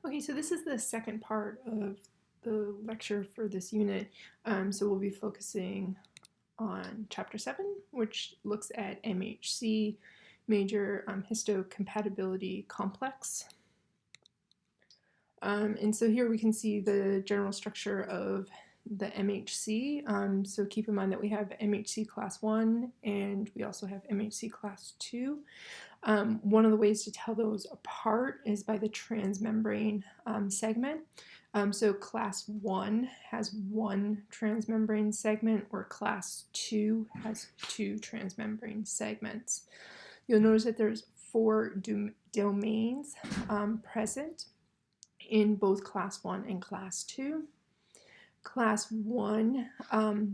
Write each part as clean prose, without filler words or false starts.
Okay, so this is the second part of the lecture for this unit. So we'll be focusing on Chapter 7, which looks at MHC, major histocompatibility complex. And so here we can see the general structure of the MHC. So keep in mind that we have MHC class 1 and we also have MHC class 2. One of the ways to tell those apart is by the transmembrane segment. So class 1 has one transmembrane segment, or class 2 has two transmembrane segments. You'll notice that there's 4 domains present in both class 1 and class 2. Class 1,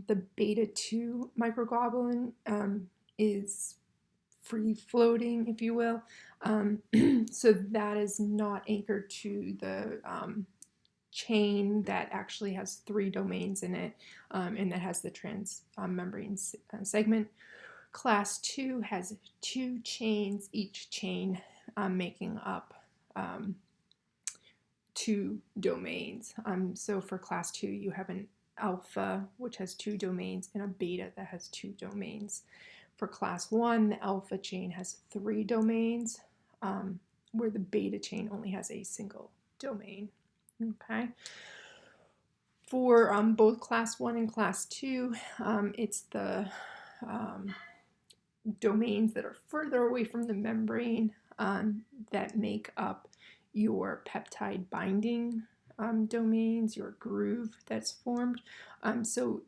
the beta 2 microglobulin is free floating, if you will. So that is not anchored to the chain that actually has 3 domains in it, and that has the transmembrane segment. Class 2 has 2 chains, each chain making up 2 domains. So for class 2, you have an alpha, which has 2 domains, and a beta that has 2 domains. For class 1, the alpha chain has 3 domains, where the beta chain only has a single domain. Okay. For both class 1 and class 2, it's the domains that are further away from the membrane that make up your peptide binding domains, your groove that's formed. So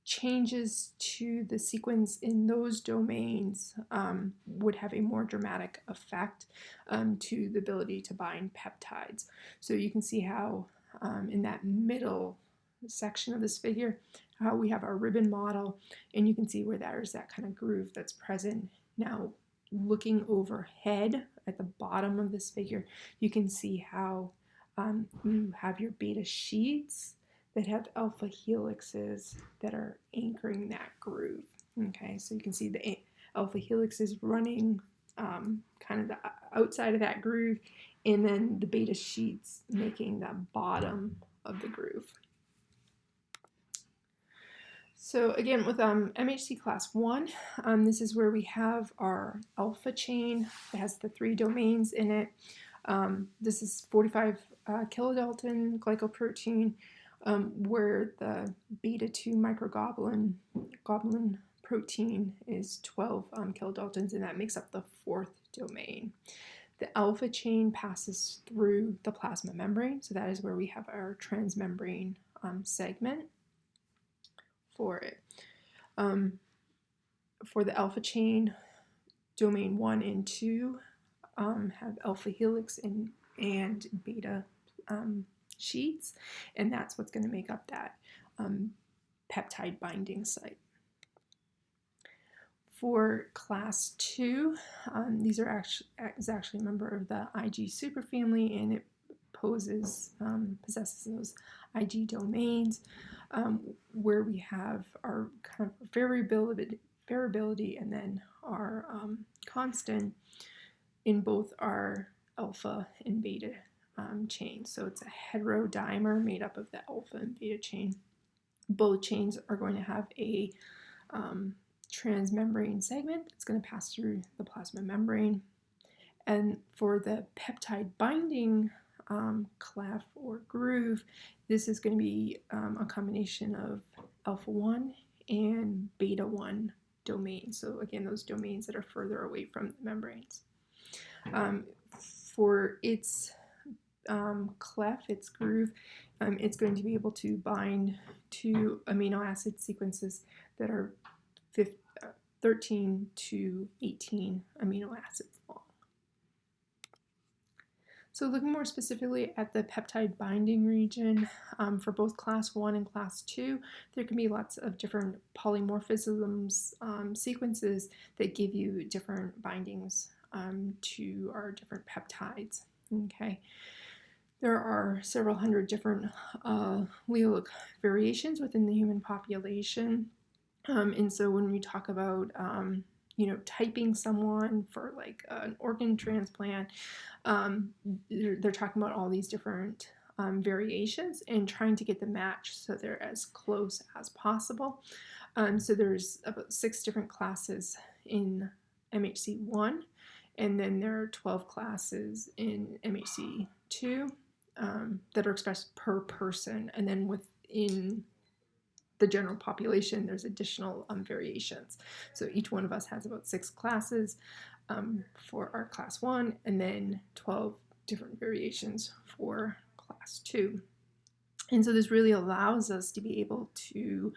changes to the sequence in those domains would have a more dramatic effect to the ability to bind peptides. So you can see how in that middle section of this figure, how we have our ribbon model, and you can see where there's that kind of groove that's present. Now, looking overhead at the bottom of this figure, you can see how you have your beta sheets that have alpha helixes that are anchoring that groove. Okay, so you can see the alpha helix is running kind of the outside of that groove, and then the beta sheets making the bottom of the groove. So again, with MHC class 1, this is where we have our alpha chain that has the 3 domains in it. This is 45 kilodalton glycoprotein, where the beta 2 microglobulin protein is 12 kilodaltons, and that makes up the 4th domain. The alpha chain passes through the plasma membrane, so that is where we have our transmembrane segment for it. For the alpha chain, domain 1 and 2 have alpha helix and beta sheets, and that's what's going to make up that peptide binding site. For class 2, these are actually a member of the Ig superfamily, and it possesses those Ig domains, where we have our kind of variability and then our constant in both our alpha and beta chains. So it's a heterodimer made up of the alpha and beta chain. Both chains are going to have a transmembrane segment that's going to pass through the plasma membrane. And for the peptide binding clef or groove, this is going to be a combination of alpha 1 and beta 1 domains. So again, those domains that are further away from the membranes. For its clef, its groove, it's going to be able to bind to amino acid sequences that are 13 to 18 amino acids long. So looking more specifically at the peptide binding region, for both class 1 and class 2, there can be lots of different polymorphisms sequences that give you different bindings to our different peptides. Okay, there are several hundred different allelic variations within the human population, and so when we talk about typing someone for like an organ transplant. They're talking about all these different variations and trying to get the match so they're as close as possible. So there's about 6 different classes in MHC1, and then there are 12 classes in MHC2 that are expressed per person, and then within the general population there's additional variations. So each one of us has about 6 classes for our class 1, and then 12 different variations for class 2. And so this really allows us to be able to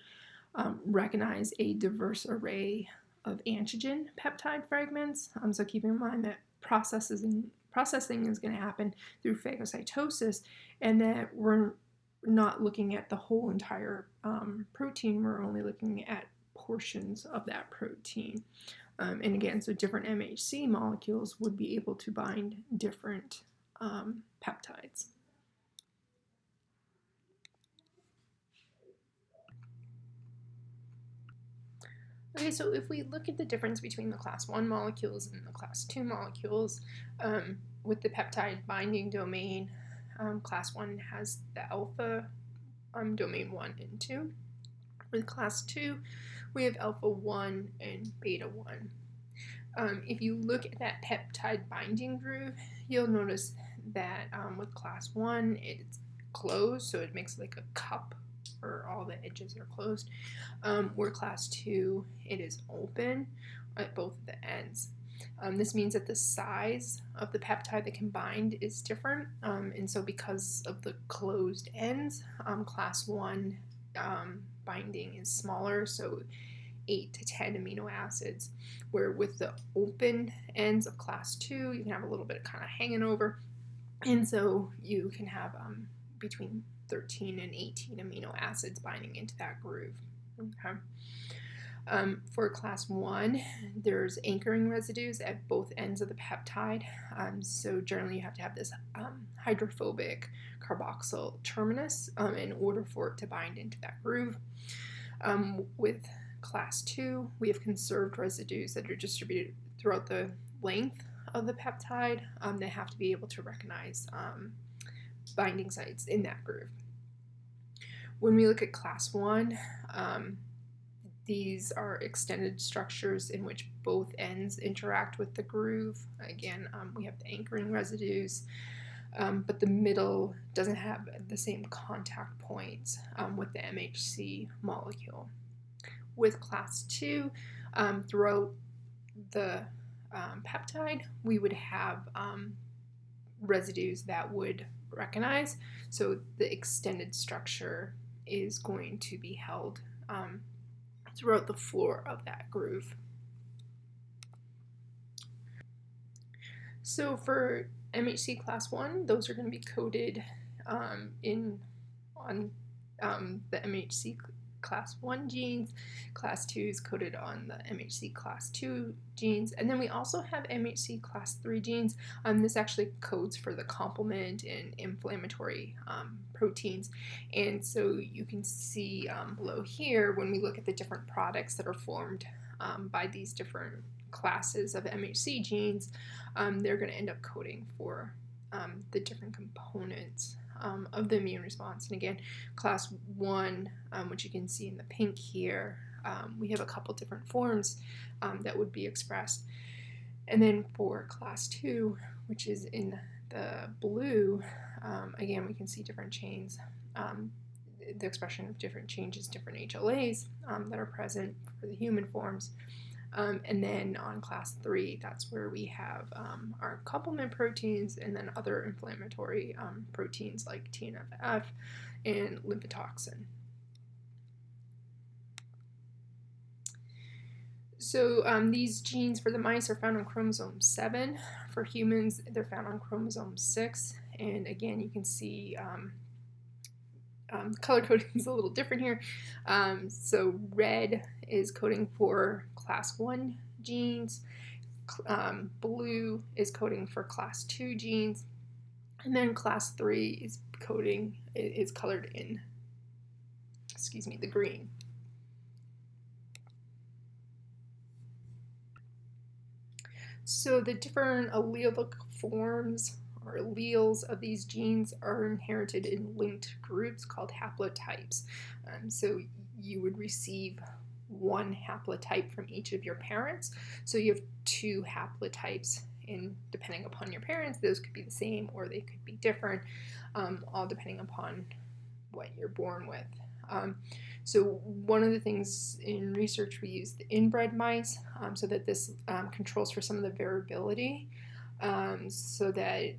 recognize a diverse array of antigen peptide fragments. So keep in mind that processing is going to happen through phagocytosis, and that we're not looking at the whole entire protein. We're only looking at portions of that protein. And again, so different MHC molecules would be able to bind different peptides. Okay, so if we look at the difference between the class 1 molecules and the class 2 molecules, with the peptide binding domain, class 1 has the alpha domain 1 and 2. With class 2, we have alpha 1 and beta 1. If you look at that peptide binding groove, you'll notice that with class 1, it's closed, so it makes like a cup, or all the edges are closed. Where class 2, it is open at both the ends. This means that the size of the peptide that can bind is different, and so because of the closed ends, class 1 binding is smaller, so 8 to 10 amino acids, where with the open ends of class 2, you can have a little bit kind of hanging over, and so you can have between 13 and 18 amino acids binding into that groove. Okay. For class 1, there's anchoring residues at both ends of the peptide. So generally you have to have this hydrophobic carboxyl terminus in order for it to bind into that groove. With class 2, we have conserved residues that are distributed throughout the length of the peptide. They have to be able to recognize binding sites in that groove. When we look at class 1, these are extended structures in which both ends interact with the groove. Again, we have the anchoring residues, but the middle doesn't have the same contact points with the MHC molecule. With class 2, throughout the peptide, we would have residues that would recognize, so the extended structure is going to be held throughout the floor of that groove. So for MHC class 1, those are going to be coded on the MHC class 1 genes. Class 2 is coded on the MHC class 2 genes, and then we also have MHC class 3 genes. This actually codes for the complement and inflammatory proteins, and so you can see below here, when we look at the different products that are formed by these different classes of MHC genes, they're going to end up coding for the different components of the immune response. And again, class 1, which you can see in the pink here, we have a couple different forms that would be expressed. And then for class 2, which is in the blue, again, we can see different chains, the expression of different changes, different HLAs that are present for the human forms. And then on class 3, that's where we have our complement proteins, and then other inflammatory proteins like TNF and lymphotoxin. So these genes for the mice are found on chromosome 7. For humans, they're found on chromosome 6. And again, you can see color coding is a little different here. So red is coding for class 1 genes, blue is coding for class 2 genes, and then class 3 is colored in, the green. So the different allelic forms or alleles of these genes are inherited in linked groups called haplotypes. So you would receive one haplotype from each of your parents. So you have two haplotypes, and depending upon your parents, those could be the same or they could be different, all depending upon what you're born with. So one of the things in research, we use the inbred mice so that this controls for some of the variability, so that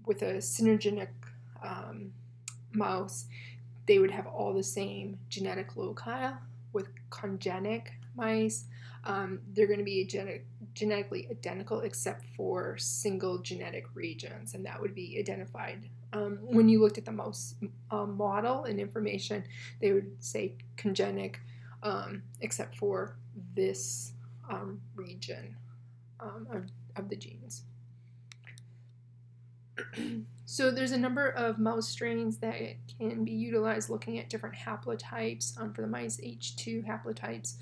with a synergenic mouse, they would have all the same genetic loci. With congenic mice, they're going to be genetically identical except for single genetic regions, and that would be identified. When you looked at the mouse model and information, they would say congenic except for this region of the genes. So there's a number of mouse strains that can be utilized looking at different haplotypes for the mice H2 haplotypes.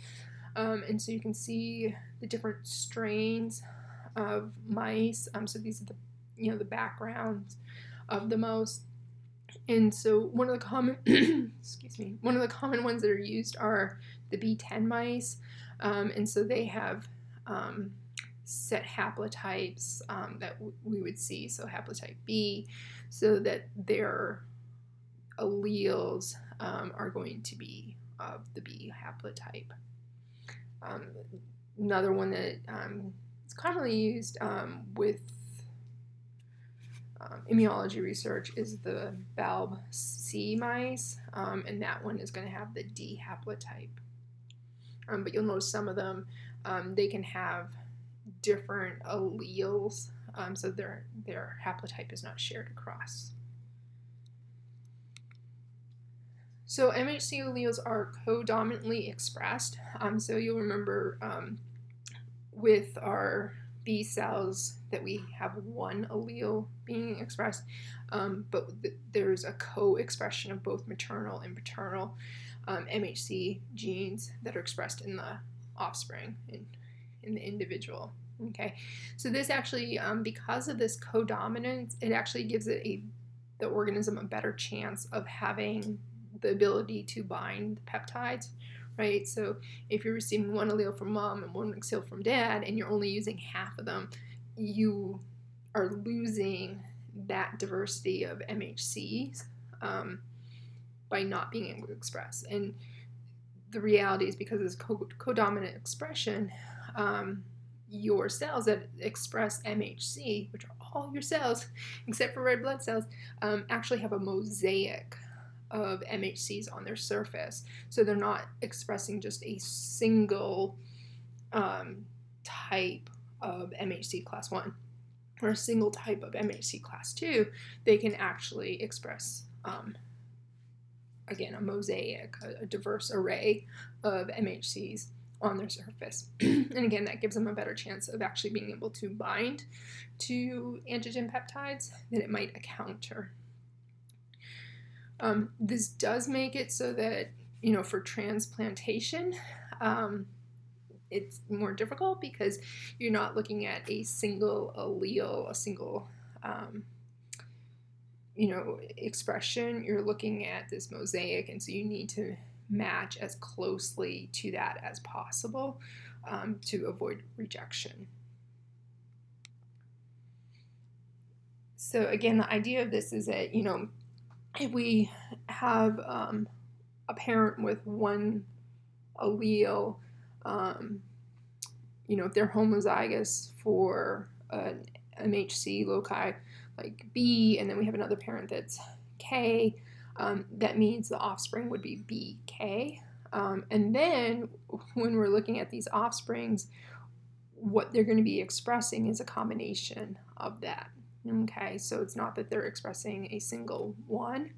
And so you can see the different strains of mice. So these are the backgrounds of the mouse. And so one of the common one of the common ones that are used are the B10 mice. And so they have set haplotypes that we would see, so haplotype B, so that their alleles are going to be of the B haplotype. Another one that is commonly used with immunology research is the bulb C mice, and that one is going to have the D haplotype. But you'll notice some of them, they can have different alleles, so their haplotype is not shared across. So MHC alleles are codominantly expressed. So you'll remember with our B cells that we have one allele being expressed, but there's a co-expression of both maternal and paternal MHC genes that are expressed in the offspring, in the individual. Okay, so this actually, because of this codominance, it actually gives it the organism a better chance of having the ability to bind peptides, right? So if you're receiving one allele from mom and one allele from dad, and you're only using half of them, you are losing that diversity of MHCs by not being able to express. And the reality is, because of this codominant expression, your cells that express MHC, which are all your cells except for red blood cells, actually have a mosaic of MHCs on their surface. So they're not expressing just a single type of MHC class 1 or a single type of MHC class 2. They can actually express, again, a mosaic, a diverse array of MHCs on their surface. And again, that gives them a better chance of actually being able to bind to antigen peptides than it might a counter. This does make it so that, for transplantation, it's more difficult because you're not looking at a single allele, a single, expression. You're looking at this mosaic, and so you need to match as closely to that as possible to avoid rejection. So again, the idea of this is that, if we have a parent with one allele, if they're homozygous for an MHC loci like B, and then we have another parent that's K, that means the offspring would be BK. And then when we're looking at these offsprings, what they're going to be expressing is a combination of that. Okay, so it's not that they're expressing a single one.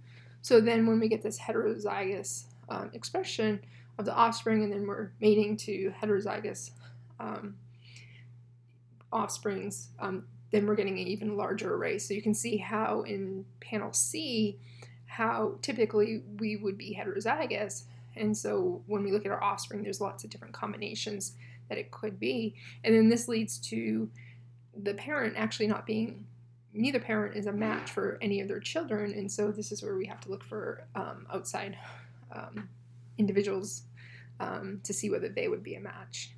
So then when we get this heterozygous expression of the offspring, and then we're mating to heterozygous offsprings, then we're getting an even larger array. So you can see how in panel C, how typically we would be heterozygous. And so when we look at our offspring, there's lots of different combinations that it could be. And then this leads to the parent actually not being, neither parent is a match for any of their children, and so this is where we have to look for outside individuals to see whether they would be a match.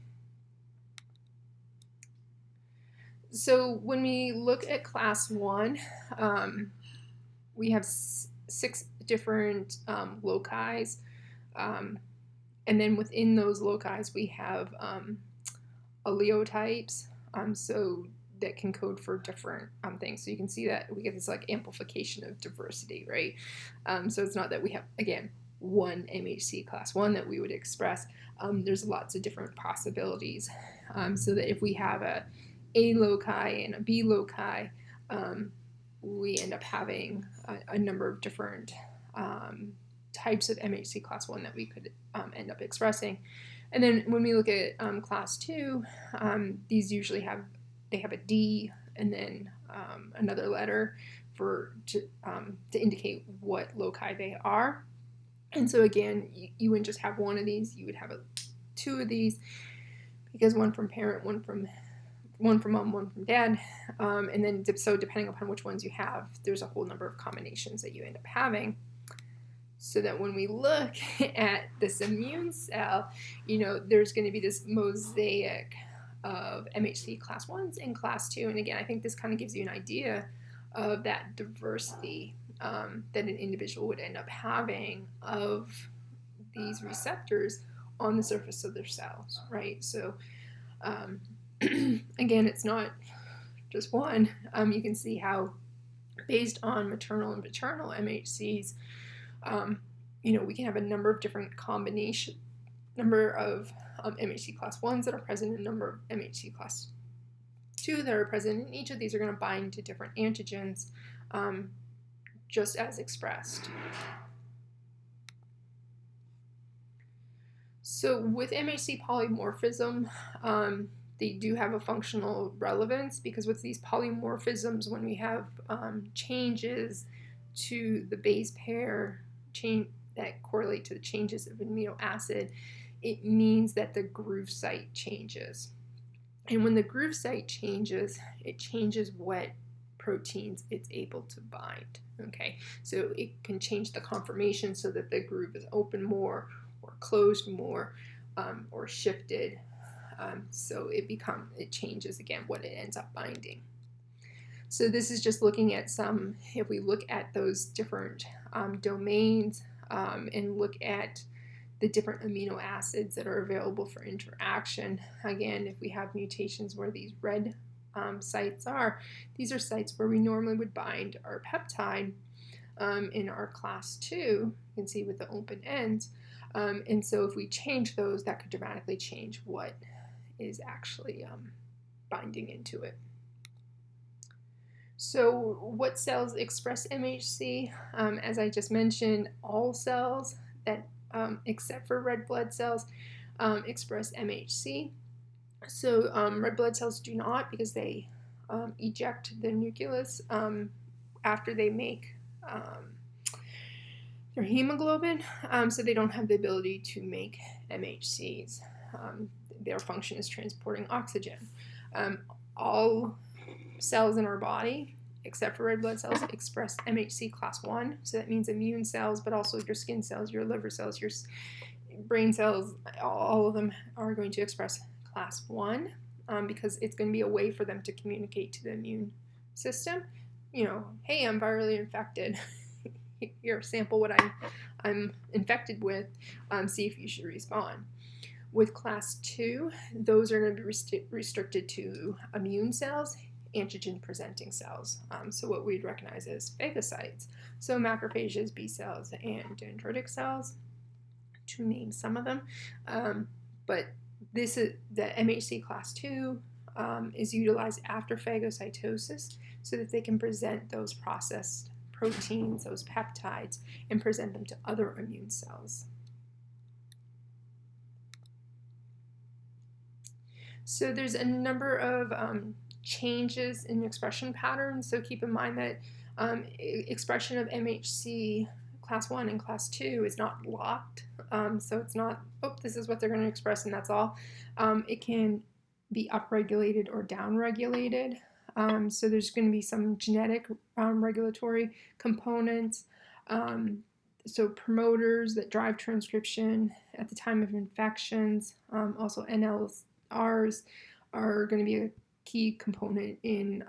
So when we look at class 1, we have 6 different loci, and then within those loci we have allelotypes, so that can code for different things. So you can see that we get this like amplification of diversity, right? So it's not that we have, again, one MHC class 1 that we would express. There's lots of different possibilities. So that if we have a loci and a B loci, we end up having a number of different types of MHC class 1 that we could end up expressing. And then when we look at class 2, these usually have a D and then another letter to indicate what loci they are. And so again, you wouldn't just have one of these, you would have 2 of these, because one from parent, one from mom, one from dad, and then so depending upon which ones you have, there's a whole number of combinations that you end up having. So that when we look at this immune cell, there's going to be this mosaic of MHC class 1s and class 2. And again, I think this kind of gives you an idea of that diversity that an individual would end up having of these receptors on the surface of their cells, right? So again, it's not just one. You can see how based on maternal and paternal MHCs, we can have a number of different number of MHC class 1s that are present, and a number of MHC class 2 that are present, and each of these are going to bind to different antigens just as expressed. So with MHC polymorphism, they do have a functional relevance, because with these polymorphisms, when we have changes to the base pair that correlate to the changes of amino acid, it means that the groove site changes. And when the groove site changes, it changes what proteins it's able to bind. Okay, so it can change the conformation so that the groove is open more or closed more or shifted. So it changes again what it ends up binding. So this is just looking at if we look at those different domains and look at the different amino acids that are available for interaction. Again, if we have mutations where these red sites are, these are sites where we normally would bind our peptide in our class 2, you can see with the open ends. And so if we change those, that could dramatically change what is actually binding into it. So what cells express MHC? As I just mentioned, all cells that except for red blood cells express MHC. So red blood cells do not, because they eject the nucleus after they make their hemoglobin, so they don't have the ability to make MHCs. Their function is transporting oxygen. All cells in our body, except for red blood cells, express MHC class 1. So that means immune cells, but also your skin cells, your liver cells, your brain cells, all of them are going to express class 1 because it's going to be a way for them to communicate to the immune system. Hey, I'm virally infected. Here, sample what I'm infected with, see if you should respond. With class 2, those are going to be restricted to immune cells, antigen-presenting cells. So what we'd recognize as phagocytes. So macrophages, B cells, and dendritic cells, to name some of them. But this is the MHC class 2 is utilized after phagocytosis so that they can present those processed proteins, those peptides, and present them to other immune cells. So there's a number of changes in expression patterns. So keep in mind that expression of MHC class 1 and class 2 is not locked So it's not, oh, this is what they're going to express and that's all. It can be upregulated or downregulated. So there's going to be some genetic regulatory components. So promoters that drive transcription at the time of infections. Also NLRs are going to be a key component in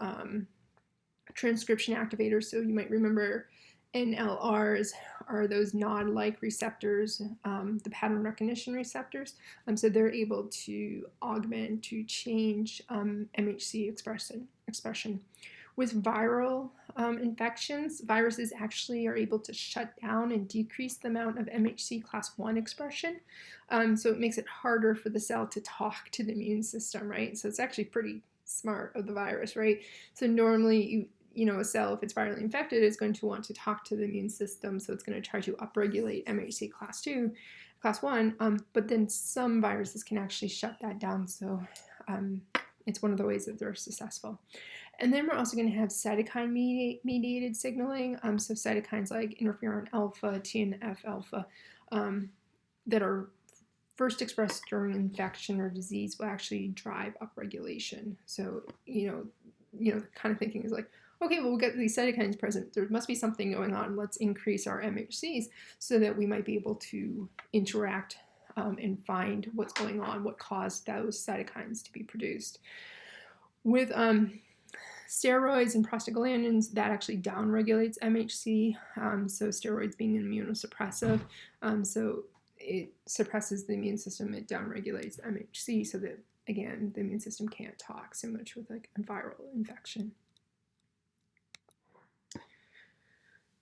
transcription activators. So you might remember NLRs are those nod-like receptors, the pattern recognition receptors. So they're able to augment, to change MHC expression. With viral infections, viruses actually are able to shut down and decrease the amount of MHC class 1 expression. So it makes it harder for the cell to talk to the immune system, right? So it's actually pretty smart of the virus, right? So normally a cell, if it's virally infected, is going to want to talk to the immune system, so it's going to try to upregulate MHC class 1, but then some viruses can actually shut that down, so it's one of the ways that they're successful. And then we're also going to have cytokine-mediated signaling, so cytokines like interferon alpha, TNF alpha, that are first expressed during infection or disease will actually drive upregulation. So, the kind of thinking is like, okay, well, we'll get these cytokines present. There must be something going on. Let's increase our MHCs so that we might be able to interact and find what's going on, what caused those cytokines to be produced. With steroids and prostaglandins, that actually downregulates MHC. So steroids being immunosuppressive, so it suppresses the immune system. It downregulates MHC so that, again, the immune system can't talk so much with like a viral infection.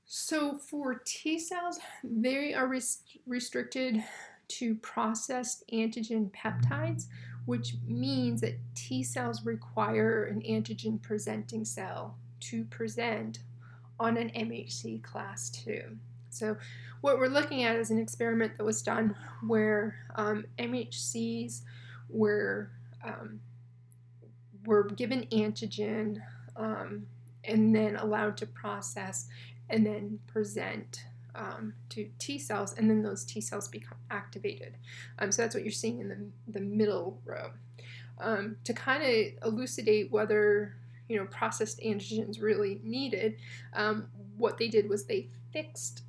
So for T cells, they are restricted to processed antigen peptides, which means that T cells require an antigen presenting cell to present on an MHC class 2. So what we're looking at is an experiment that was done where MHCs were given antigen and then allowed to process and then present to T cells, and then those T cells become activated. So that's what you're seeing in the middle row. To kind of elucidate whether processed antigens really needed, what they did was they fixed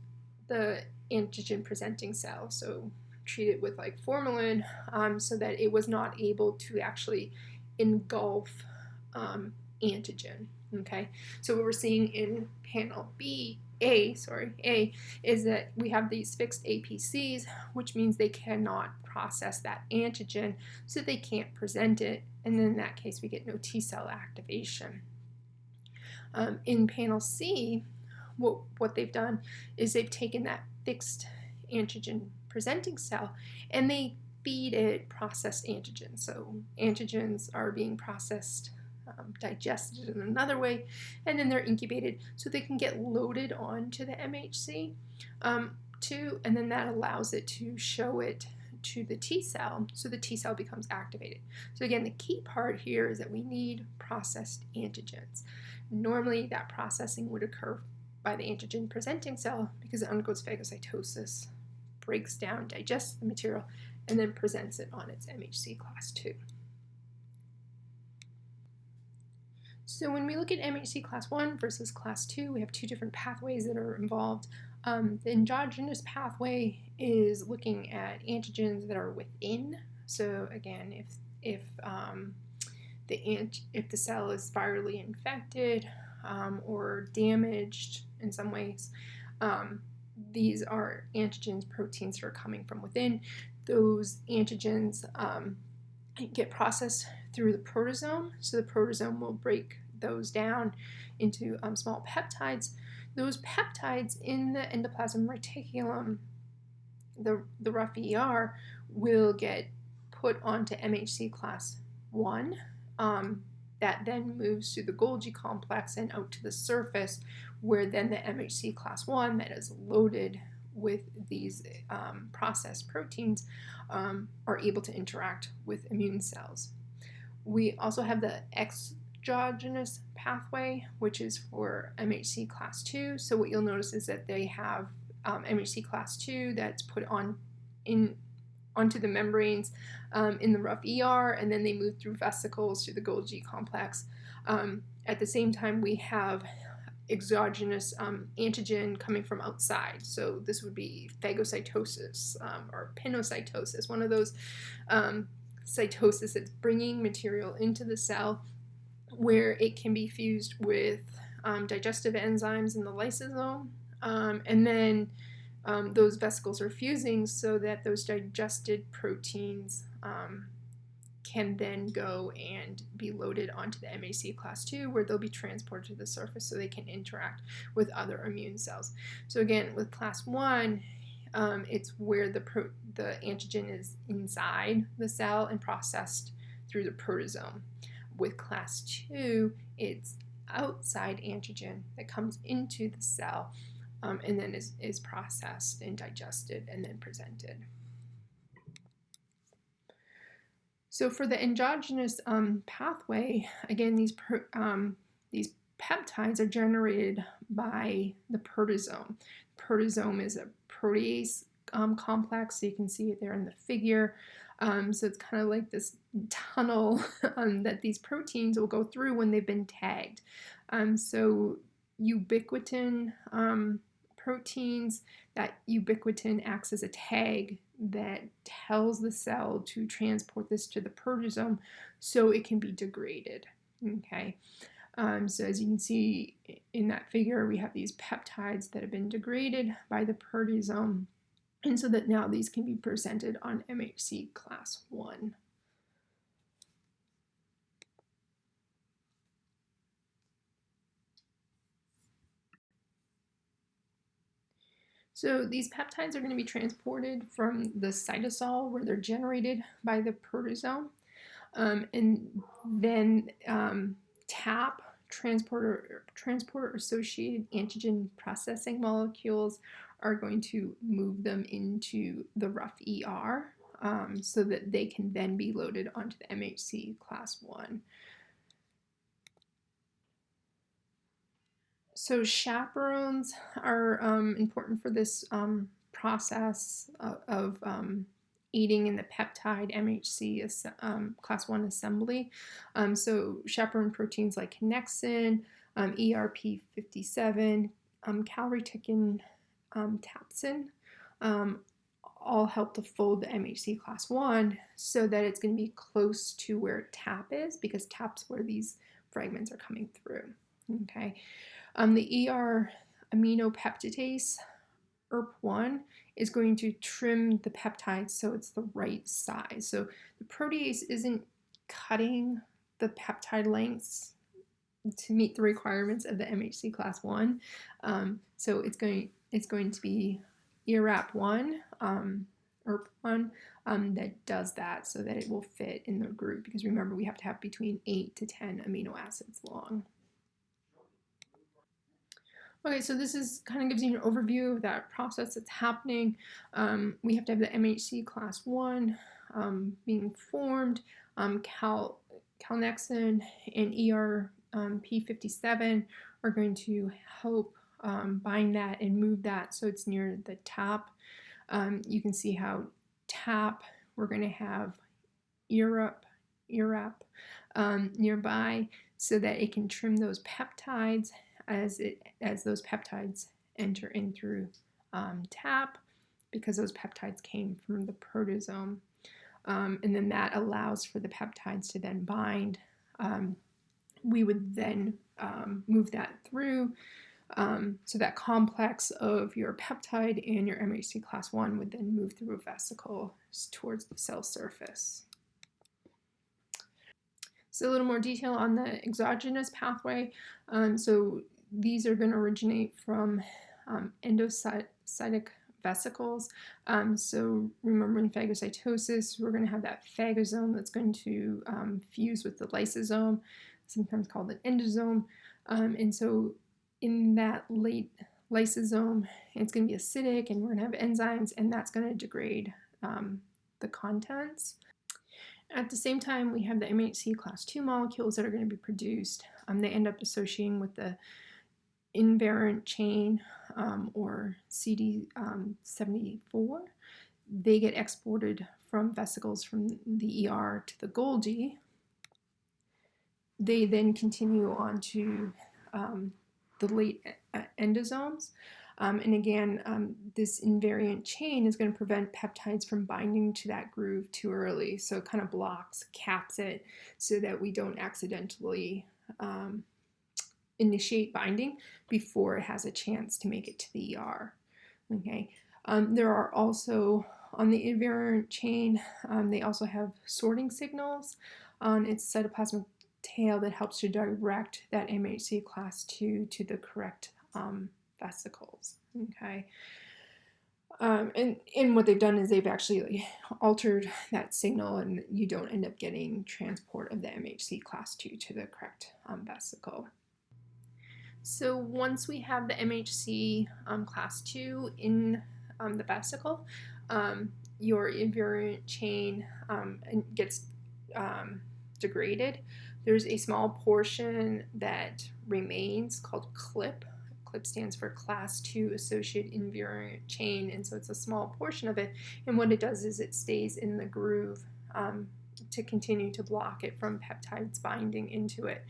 the antigen presenting cell, so treat it with like formalin, so that it was not able to actually engulf antigen. Okay, so what we're seeing in panel A is that we have these fixed APCs, which means they cannot process that antigen, so they can't present it, and then in that case we get no T cell activation. In panel C, what they've done is they've taken that fixed antigen presenting cell and they feed it processed antigens. So antigens are being processed, digested in another way, and then they're incubated so they can get loaded onto the MHC too, and then that allows it to show it to the T cell, so the T cell becomes activated. So again, the key part here is that we need processed antigens. Normally that processing would occur by the antigen presenting cell because it undergoes phagocytosis, breaks down, digests the material, and then presents it on its MHC class 2. So when we look at MHC class 1 versus class 2, we have two different pathways that are involved. The endogenous pathway is looking at antigens that are within. So again, if the cell is virally infected or damaged in some ways, these are antigens, proteins that are coming from within. Those antigens get processed through the proteasome, so the proteasome will break those down into small peptides. Those peptides in the endoplasmic reticulum, the rough ER, will get put onto MHC class 1. That then moves through the Golgi complex and out to the surface, where then the MHC class 1 that is loaded with these processed proteins are able to interact with immune cells. We also have the exogenous pathway, which is for MHC class 2. So what you'll notice is that they have MHC class 2 that's put on onto the membranes in the rough ER, and then they move through vesicles to the Golgi complex. At the same time, we have exogenous antigen coming from outside. So this would be phagocytosis or pinocytosis, one of those cytosis that's bringing material into the cell where it can be fused with digestive enzymes in the lysosome, and then those vesicles are fusing so that those digested proteins can then go and be loaded onto the MHC class 2, where they'll be transported to the surface so they can interact with other immune cells. So again, with class 1, it's where the antigen is inside the cell and processed through the proteasome. With class 2, it's outside antigen that comes into the cell and then is processed and digested and then presented. So for the endogenous pathway, again, these peptides are generated by the proteasome. Proteasome is a protease complex, so you can see it there in the figure. So it's kind of like this tunnel that these proteins will go through when they've been tagged. So ubiquitin proteins, that ubiquitin acts as a tag that tells the cell to transport this to the proteasome so it can be degraded. Okay, so as you can see in that figure, we have these peptides that have been degraded by the proteasome, and so that now these can be presented on MHC class 1. So these peptides are going to be transported from the cytosol where they're generated by the proteasome, and then TAP, transporter associated antigen processing molecules, are going to move them into the rough ER so that they can then be loaded onto the MHC class 1. So chaperones are important for this process of aiding in the peptide MHC class 1 assembly. So chaperone proteins like connexin, ERP57, calreticulin, tapsin, all help to fold the MHC class 1 so that it's going to be close to where TAP is, because TAP's where these fragments are coming through. Okay. The ER aminopeptidase, ERP1, is going to trim the peptide so it's the right size. So the protease isn't cutting the peptide lengths to meet the requirements of the MHC class 1. So it's going to be ERAP1, ERP1, that does that so that it will fit in the group, because remember, we have to have between 8 to 10 amino acids long. Okay, so this is kind of gives you an overview of that process that's happening. We have to have the MHC class 1 being formed. Calnexin and ERP57 are going to help bind that and move that so it's near the top. You can see how TAP, we're going to have ERAP nearby so that it can trim those peptides as those peptides enter in through TAP, because those peptides came from the proteasome. And then that allows for the peptides to then bind. We would then move that through. So that complex of your peptide and your MHC class 1 would then move through a vesicle towards the cell surface. So a little more detail on the exogenous pathway. So these are going to originate from endocytic vesicles. So remember, in phagocytosis, we're going to have that phagosome that's going to fuse with the lysosome, sometimes called an endosome. And so in that late lysosome, it's going to be acidic, and we're going to have enzymes, and that's going to degrade the contents. At the same time, we have the MHC class 2 molecules that are going to be produced. They end up associating with the invariant chain or CD74 they get exported from vesicles from the ER to the Golgi. They then continue on to the late endosomes. And again, this invariant chain is going to prevent peptides from binding to that groove too early. So it kind of blocks, caps it, so that we don't accidentally initiate binding before it has a chance to make it to the ER. Okay. There are also, on the invariant chain, they also have sorting signals on its cytoplasmic tail that helps to direct that MHC class 2 to the correct vesicles. Okay. And what they've done is they've actually altered that signal, and you don't end up getting transport of the MHC class 2 to the correct vesicle. So once we have the MHC class 2 in the vesicle, your invariant chain gets degraded. There's a small portion that remains called CLIP. CLIP stands for class 2 associated invariant chain, and so it's a small portion of it, and what it does is it stays in the groove to continue to block it from peptides binding into it.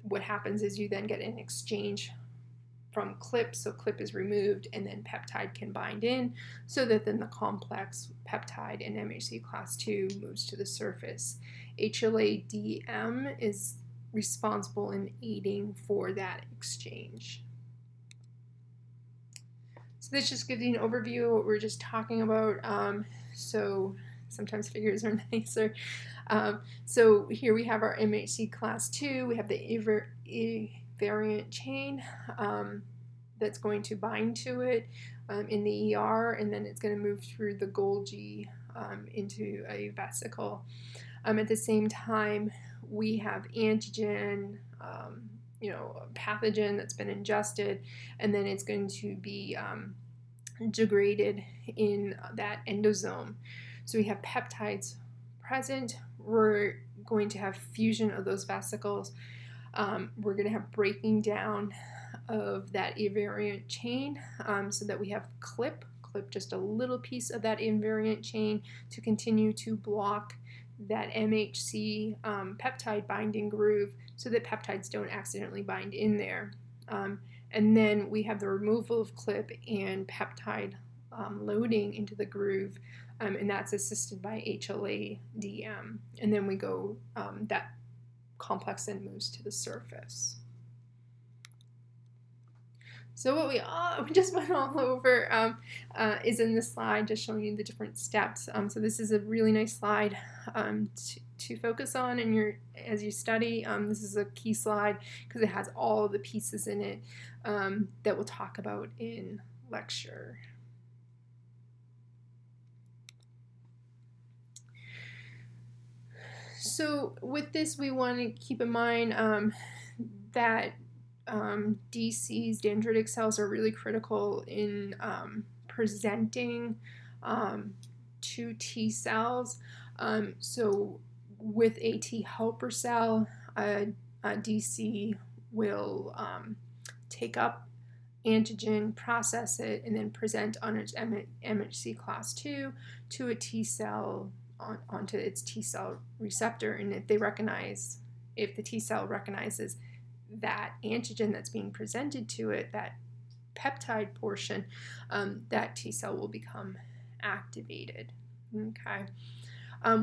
What happens is you then get an exchange from CLIP, so CLIP is removed and then peptide can bind in, so that then the complex peptide in MHC class 2 moves to the surface. HLA-DM is responsible in aiding for that exchange. So this just gives you an overview of what we were just talking about. So sometimes figures are nicer. So here we have our MHC class 2. We have the invariant chain that's going to bind to it in the ER, and then it's going to move through the Golgi into a vesicle. At the same time, we have antigen, pathogen that's been ingested, and then it's going to be degraded in that endosome. So we have peptides present. We're going to have fusion of those vesicles. We're going to have breaking down of that invariant chain so that we have CLIP, just a little piece of that invariant chain to continue to block that MHC peptide binding groove so that peptides don't accidentally bind in there. And then we have the removal of CLIP and peptide loading into the groove, and that's assisted by HLA-DM. And then we go, that complex then moves to the surface. So what we just went all over is in this slide, just showing you the different steps. So this is a really nice slide to focus on as you study. This is a key slide because it has all the pieces in it that we'll talk about in lecture. So with this, we want to keep in mind that DCs, dendritic cells, are really critical in presenting to T cells. So with a T helper cell, a DC will take up antigen, process it, and then present on its MHC class 2 to a T cell onto its T cell receptor. And if the T cell recognizes that antigen that's being presented to it, that peptide portion, that T cell will become activated. Okay.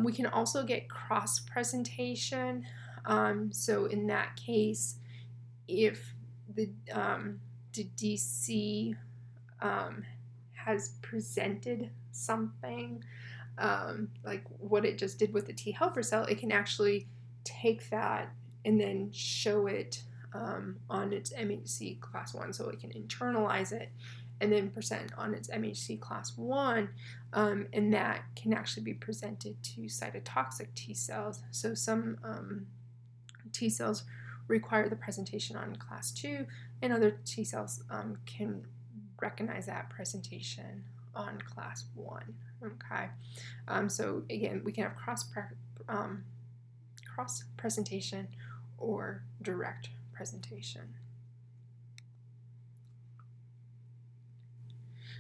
We can also get cross-presentation. So in that case, if the DC has presented something like what it just did with the T helper cell, it can actually take that and then show it on its MHC class 1, so it can internalize it and then present on its MHC class 1, and that can actually be presented to cytotoxic T cells. So some T cells require the presentation on class 2, and other T cells can recognize that presentation on class 1. Okay, so again, we can have cross presentation or direct presentation.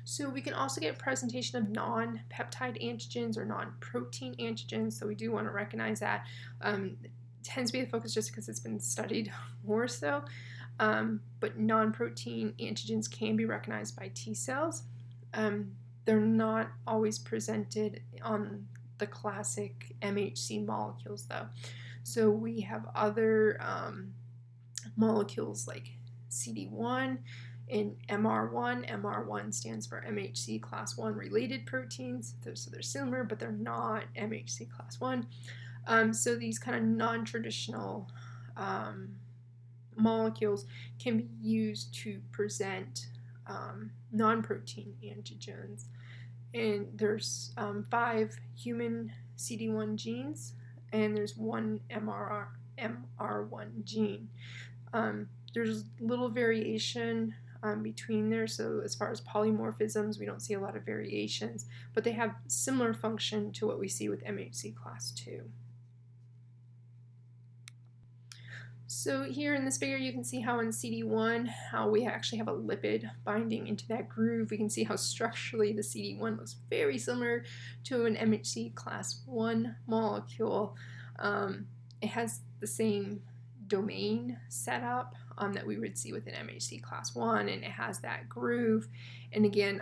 So we can also get presentation of non-peptide antigens or non-protein antigens, so we do want to recognize that. It tends to be the focus just because it's been studied more so, but non-protein antigens can be recognized by T cells. They're not always presented on the classic MHC molecules though. So we have other molecules like CD1 and MR1. MR1 stands for MHC class 1 related proteins. So they're similar, but they're not MHC class 1. So these kind of non-traditional molecules can be used to present non-protein antigens. And there's 5 human CD1 genes, and there's 1 MR1 gene. There's little variation between there, so as far as polymorphisms, we don't see a lot of variations, but they have similar function to what we see with MHC class 2. So here in this figure you can see how in CD1, how we actually have a lipid binding into that groove. We can see how structurally the CD1 looks very similar to an MHC class 1 molecule. It has the same domain setup that we would see with an MHC class 1, and it has that groove. And again,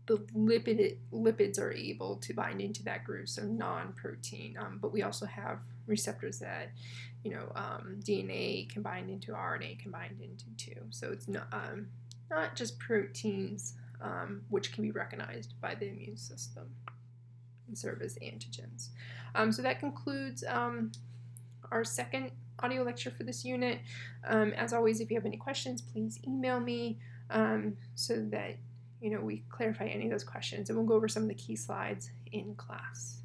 the lipids are able to bind into that groove, so non-protein, but we also have receptors that, DNA can bind into, RNA can bind into too. So it's not just proteins, which can be recognized by the immune system and serve as antigens. So that concludes our second audio lecture for this unit. As always, if you have any questions, please email me so that we clarify any of those questions, and we'll go over some of the key slides in class.